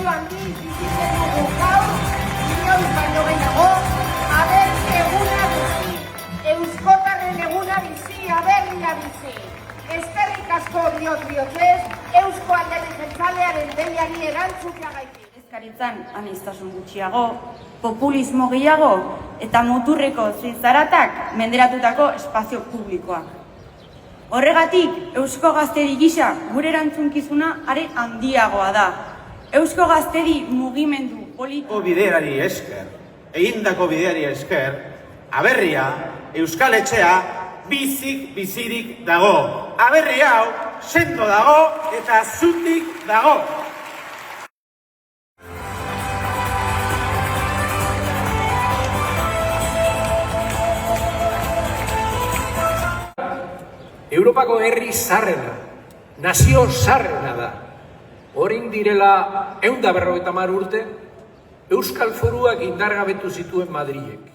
emozio handiz bizitzen dugu gaur, inoiz baino gehiago, aberri eguna bizi, euskotarren eguna bizi, aberria bizi. Eskerrik asko bihotzez, Eusko Alderdi Jeltzalearen deiari erantzuteagaitik. Ezkaritzan aniztasun gutxiago, populismo gehiago eta muturreko zaratak menderatutako espazio publikoak. Horregatik, Eusko Gaztedi gisa gure erantzunkizuna are handiagoa da. Eusko Gaztedi mugimendu politiko bideari esker, egindako bideari esker, aberria, Euskal Etxea, bizirik dago. Aberri hau, sendo dago eta zutik dago. Europako herri zarrena, nazio zarrena da. Orain direla 150 urte, Euskal Foruak indargabetu zituen Madrilek.